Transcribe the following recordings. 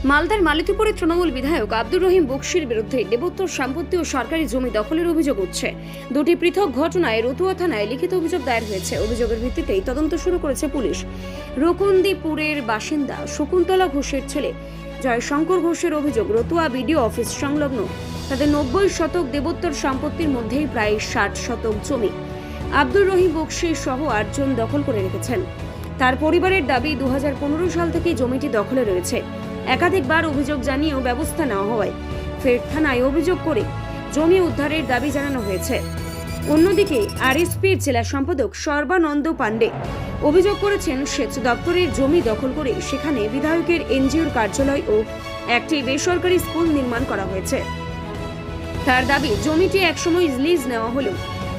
মালদার মালিকীপুরের তৃণমূল বিধায়ক আব্দুর রহিম বকশির বিরুদ্ধে দেবোত্তর সম্পত্তি ও সরকারি জমি দখলের অভিযোগ উঠছে। দুটি পৃথক ঘটনায় রতুয়া থানায় লিখিত অভিযোগ দায়ের হয়েছে। অভিযোগের ভিত্তিতেই তদন্ত শুরু করেছে পুলিশ। রকুন্দিপুরের বাসিন্দা শকুন্তলা ঘোষের ছেলে জয়শঙ্কর ঘোষের অভিযোগ, রতুয়া বিডিও অফিস সংলগ্ন তাদের 90 শতক দেবোত্তর সম্পত্তির মধ্যেই প্রায় 60 শতক জমি আব্দুর রহিম বকশি সহ 8 জন দখল করে রেখেছেন। তার পরিবারের দাবি 2015 সাল থেকে জমিটি দখলে রয়েছে। একাধিকবার অভিযোগ জানিয়েও ব্যবস্থা নেওয়া হয়। ফের থানায় অভিযোগ করে জমি উদ্ধারের দাবি জানানো হয়েছে। অন্যদিকে আরএসপির জেলা সম্পাদক সর্বানন্দ পাণ্ডে অভিযোগ করেছেন, সেচ দপ্তরের জমি দখল করে সেখানে বিধায়কের এনজিওর কার্যালয় ও একটি বেসরকারি স্কুল নির্মাণ করা হয়েছে। তার দাবি, জমিটি একসময় লিজ নেওয়া হলেও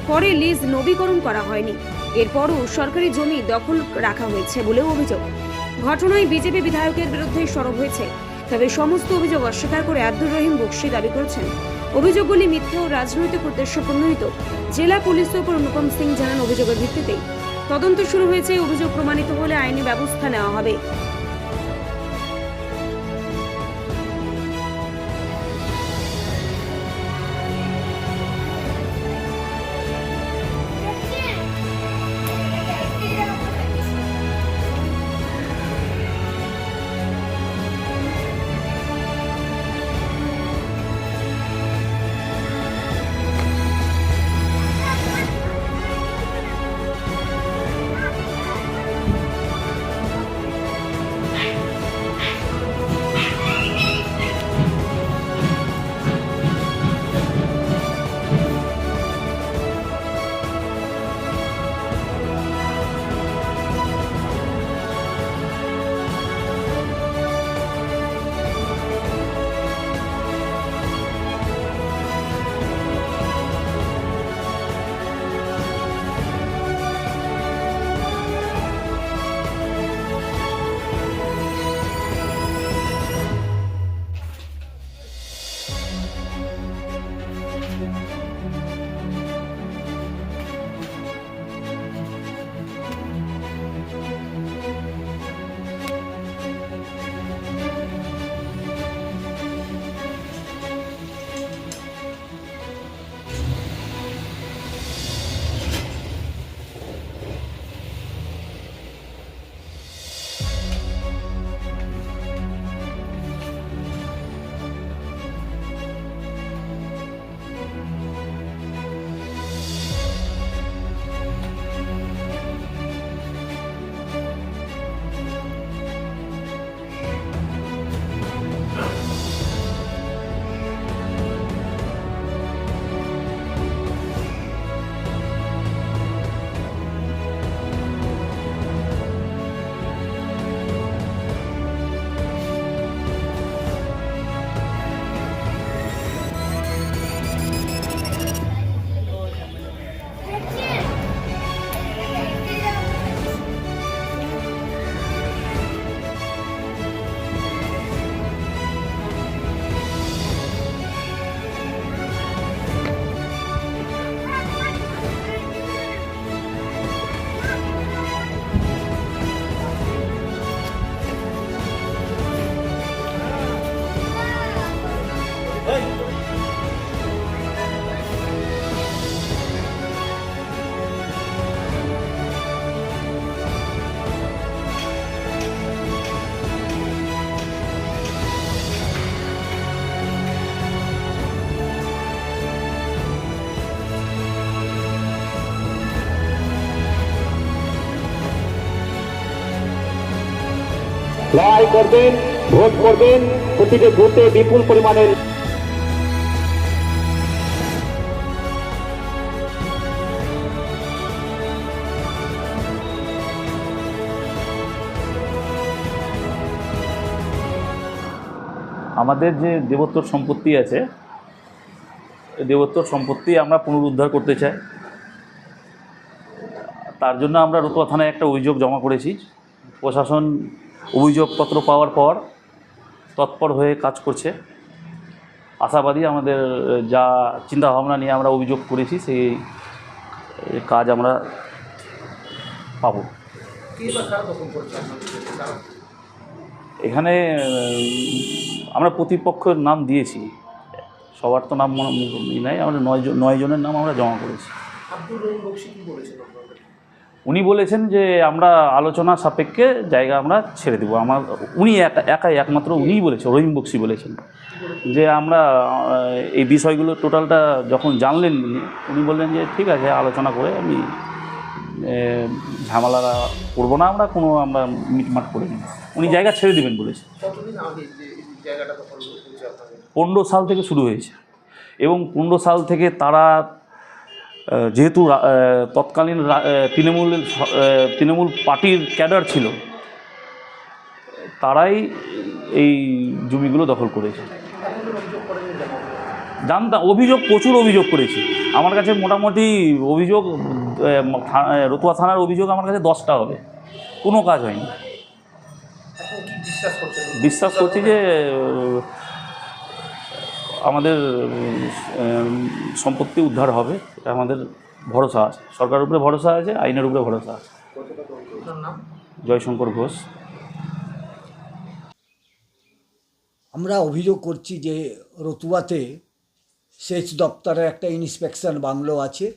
পরে লিজ নবীকরণ করা হয়নি। এরপরও সরকারি জমি দখল রাখা হয়েছে বলেও অভিযোগ। ঘটনায় বিজেপি বিধায়কের বিরুদ্ধে সরব হয়েছে। তবে সমস্ত অভিযোগ অস্বীকার করে আব্দুর রহিম বকশি দাবি করেছেন অভিযোগগুলি মিথ্যা ও রাজনৈতিক উদ্দেশ্য প্রণোদিত। জেলা পুলিশ সুপার অনুপম সিং জানান, অভিযোগের ভিত্তিতে তদন্ত শুরু হয়েছে। অভিযোগ প্রমাণিত হলে আইনি ব্যবস্থা নেওয়া হবে। লড়াই করবেন, ভোট করবেন, প্রতিটি ভোটে বিপুল পরিমাণের আমাদের যে দেবোত্তর সম্পত্তি আছে, দেবোত্তর সম্পত্তি আমরা পুনরুদ্ধার করতে চাই। তার জন্য আমরা রতুয়া থানায় একটা অভিযোগ জমা করেছি। প্রশাসন অভিযোগপত্র পাওয়ার পর তৎপর হয়ে কাজ করছে। আশাবাদী আমাদের যা চিন্তাভাবনা নিয়ে আমরা অভিযোগ করেছি সেই কাজ আমরা পাবো। এখানে আমরা প্রতিপক্ষের নাম দিয়েছি, সবার তো নাম নাই, আমরা 9 জনের নাম আমরা জমা করেছি। উনি বলেছেন যে আমরা আলোচনা সাপেক্ষে জায়গা আমরা ছেড়ে দেবো। উনি একাই একমাত্র উনিই বলেছেন, রহিম বক্সি বলেছেন যে আমরা এই বিষয়গুলো টোটালটা যখন জানলেন উনি বললেন যে ঠিক আছে, আলোচনা করে আমি ঝামেলা করবো না, আমরা মিটমাট করে নিই। উনি জায়গা ছেড়ে দেবেন বলেছে। 15 সাল থেকে শুরু হয়েছে এবং 15 সাল থেকে তারা যেহেতু তৎকালীন তৃণমূল পার্টির ক্যাডার ছিল, তারাই এই জমিগুলো দখল করেছে। জানতাম, প্রচুর অভিযোগ করেছি। আমার কাছে মোটামুটি অভিযোগ, রতুয়া থানার অভিযোগ আমার কাছে 10টা হবে, কোনো কাজ হয়নি। বিশ্বাস করছি যে আমাদের সম্পত্তি উদ্ধার হবে, আমাদের ভরসা আছে, সরকারের উপরে ভরসা আছে, আইনের উপরে ভরসা আছে। জয়শঙ্কর ঘোষ। আমরা অভিযোগ করছি যে রতুয়াতে সেচ দপ্তরের একটা ইন্সপেকশন বাংলো আছে,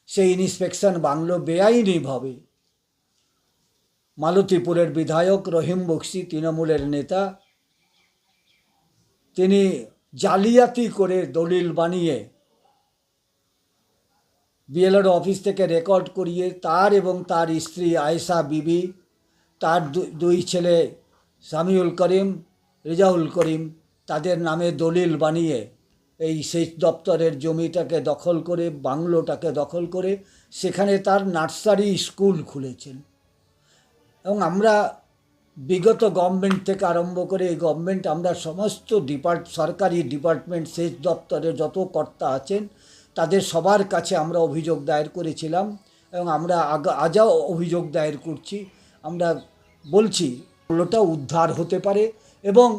সেই ইন্সপেকশন বাংলো বেআইনিভাবে মালতীপুরের বিধায়ক রহিম বক্সি, তৃণমূলের নেতা, তিনি জালিয়াতি করে দলিল বানিয়ে বিএলআর অফিস থেকে রেকর্ড করিয়ে তার এবং তার স্ত্রী আয়েশা বিবি, তার দুই ছেলে সামিউল করিম, রেজাউল করিম, তাদের নামে দলিল বানিয়ে এই সেচ দপ্তরের জমিটাকে দখল করে, বাংলোটাকে দখল করে সেখানে তার নার্সারি স্কুল খুলেছেন। এবং আমরা বিগত গভর্নমেন্ট থেকে আরম্ভ করে এই গভর্নমেন্ট, আমরা সমস্ত সরকারি ডিপার্টমেন্ট, সেচ দপ্তরের যত কর্তা আছেন তাদের সবার কাছে আমরা অভিযোগ দায়ের করেছিলাম এবং আমরা আজও অভিযোগ দায়ের করছি। আমরা বলছি ওটা উদ্ধার হতে পারে এবং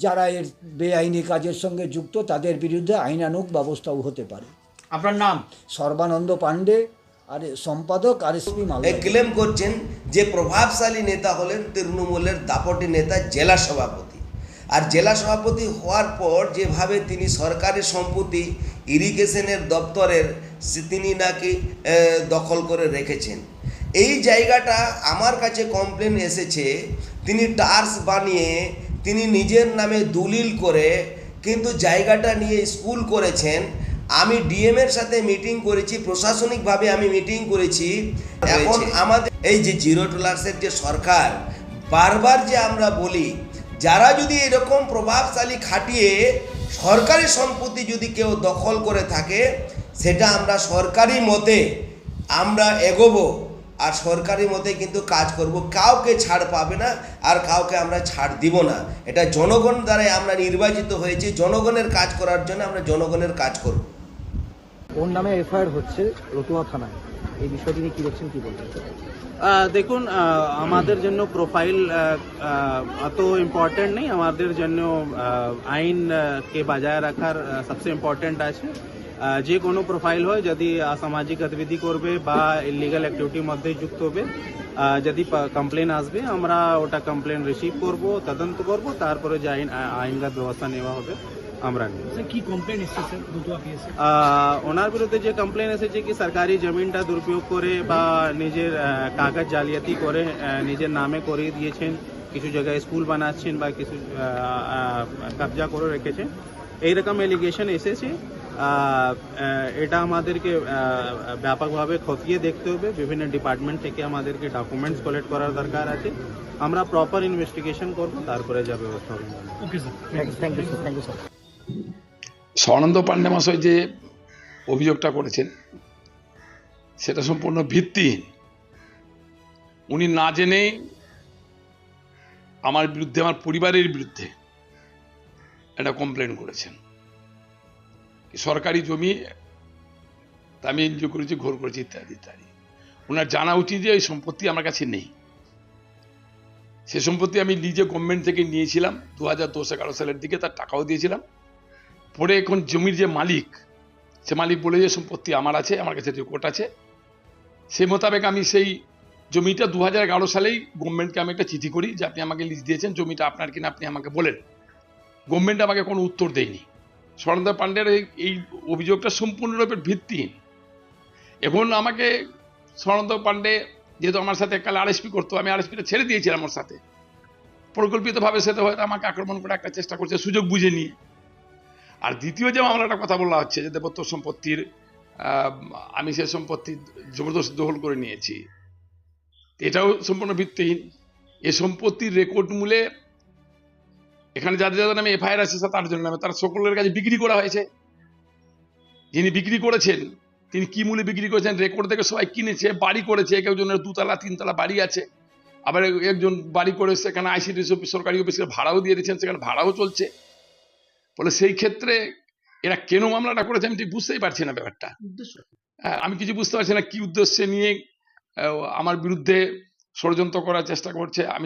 যারা এর বেআইনি কাজের সঙ্গে যুক্ত তাদের বিরুদ্ধে আইনানুগ ব্যবস্থাও হতে পারে। আপনার নাম? সর্বানন্দ পাণ্ডে, আর সম্পাদক RSP মালদা। ক্লেম করছেন যে প্রভাবশালী নেতা হলেন তৃণমূলের দাপটি নেতা জেলা সভাপতি, আর জেলা সভাপতি হওয়ার পর যেভাবে তিনি সরকারি সম্পত্তি ইরিগেশনের দপ্তরের তিনি নাকি দখল করে রেখেছেন, এই জায়গাটা আমার কাছে কমপ্লেন এসেছে। তিনি টার্স বানিয়ে তিনি নিজের নামে দলিল করে কিন্তু জায়গাটা নিয়ে স্কুল করেছেন। আমি ডিএমের সাথে মিটিং করেছি, প্রশাসনিকভাবে আমি মিটিং করেছি। এখন আমাদের এই যে জিরো টলারেন্সের যে সরকার, বারবার যে আমরা বলি, যারা যদি এরকম প্রভাবশালী খাটিয়ে সরকারি সম্পত্তি যদি কেউ দখল করে থাকে, সেটা আমরা সরকারি মতে আমরা এগোবো আর সরকারি মতে কিন্তু কাজ করব। কাউকে ছাড় পাবে না আর কাউকে আমরা ছাড় দিব না। এটা জনগণ দ্বারাই আমরা নির্বাচিত হয়েছি, জনগণের কাজ করার জন্য আমরা জনগণের কাজ করব। ওর নামে এফআইআর হচ্ছে রতুয়া থানায়, এই বিষয়টি নিয়ে কী দেখছেন, কী বলবেন? দেখুন, আমাদের জন্য প্রোফাইল অত ইম্পর্টেন্ট নেই, আমাদের জন্য আইনকে বজায় রাখার সবচেয়ে ইম্পর্টেন্ট আছে। যে কোনো প্রোফাইল হয়, যদি অসামাজিক গতিবিধি করবে বা ইলিগাল অ্যাক্টিভিটির মধ্যে যুক্ত হবে, যদি কমপ্লেন আসবে, আমরা ওটা কমপ্লেন রিসিভ করব, তদন্ত করব, তারপরে যে আইনগত ব্যবস্থা নেওয়া হবে আমরা নিই। কি কমপ্লেন এসেছে রতুয়া পিএসএ? ওনার বিরুদ্ধে যে কমপ্লেন এসেছে কি সরকারি জমিনটা দুরুপয়োগ করে বা নিজের কাগজ জালিয়াতি করে নিজের নামে করে দিয়েছেন, কিছু জায়গায় স্কুল বানাচ্ছেন বা কিছু কবজা করে রেখেছেন, এইরকম এলিগেশন এসেছে। এটা আমাদেরকে ব্যাপকভাবে খতিয়ে দেখতে হবে। বিভিন্ন ডিপার্টমেন্ট থেকে আমাদেরকে ডকুমেন্টস কালেক্ট করার দরকার আছে। আমরা প্রপার ইনভেস্টিগেশন করব, তারপরে যা ব্যবস্থা হবে। Okay sir, thank you sir. Sarbananda Pandey মহাশয় যে অভিযোগটা করেছেন সেটা সম্পূর্ণ ভিত্তিহীন। উনি না জেনেই আমার বিরুদ্ধে, আমার পরিবারের বিরুদ্ধে একটা কমপ্লেন করেছেন। সরকারি জমি আমি এনজিও করেছি, ঘোর করেছি, ইত্যাদি ইত্যাদি। ওনার জানা উচিত যে এই সম্পত্তি আমার কাছে নেই। সে সম্পত্তি আমি লিজে গভর্নমেন্ট থেকে নিয়েছিলাম 2010-11 সালের দিকে, তার টাকাও দিয়েছিলাম। পরে এখন জমির যে মালিক, সে মালিক বলে যে সম্পত্তি আমার আছে, আমার কাছে রেকর্ড আছে, সেই মোতাবেক আমি সেই জমিটা 2011 সালেই গভর্নমেন্টকে আমি একটা চিঠি করি যে আপনি আমাকে লিস্ট দিয়েছেন, জমিটা আপনার কিনা আপনি আমাকে বলেন। গভর্নমেন্ট আমাকে কোনো উত্তর দেয়নি। স্বর্ণদা পাণ্ডের এই অভিযোগটা সম্পূর্ণরূপে ভিত্তিহীন। এখন আমাকে স্বর্ণদা পাণ্ডে যেহেতু আমার সাথে কাল আরএসপি করতো, আমি আরএসপিটা ছেড়ে দিয়েছিলাম ওর সাথে, পরিকল্পিতভাবে সেটা হয়তো আমাকে আক্রমণ করে একটা চেষ্টা করছে সুযোগ বুঝে নিয়ে। আর দ্বিতীয় যে মামলাটা কথা বলা হচ্ছে যে দেবত্ব সম্পত্তির, আমি সে সম্পত্তি জবরদস্তি দখল করে নিয়েছি, এটাও সম্পূর্ণ ভিত্তিহীন। এ সম্পত্তির রেকর্ড মূলে এখানে যাদের যাদের নামে এফআইআর আছে 7-8 জন নামে, তার সকলের কাছে বিক্রি করা হয়েছে। যিনি বিক্রি করেছেন তিনি কি মূল্যে বিক্রি করেছেন রেকর্ড থেকে সবাই কিনেছে, বাড়ি করেছে, একজনের 2তলা 3তলা বাড়ি আছে, আবার একজন বাড়ি করে সেখানে আইসিডিএস অফিস সরকারি অফিসের ভাড়াও দিয়ে দিচ্ছেন, সেখানে ভাড়াও চলছে। ফলে সেই ক্ষেত্রে এরা কেন মামলাটা করেছে আমি ঠিক বুঝতেই পারছি না ব্যাপারটা। আমি কিছু বুঝতে পারছি না কি উদ্দেশ্যে নিয়ে আমার বিরুদ্ধে ষড়যন্ত্র করার চেষ্টা করছে। আমি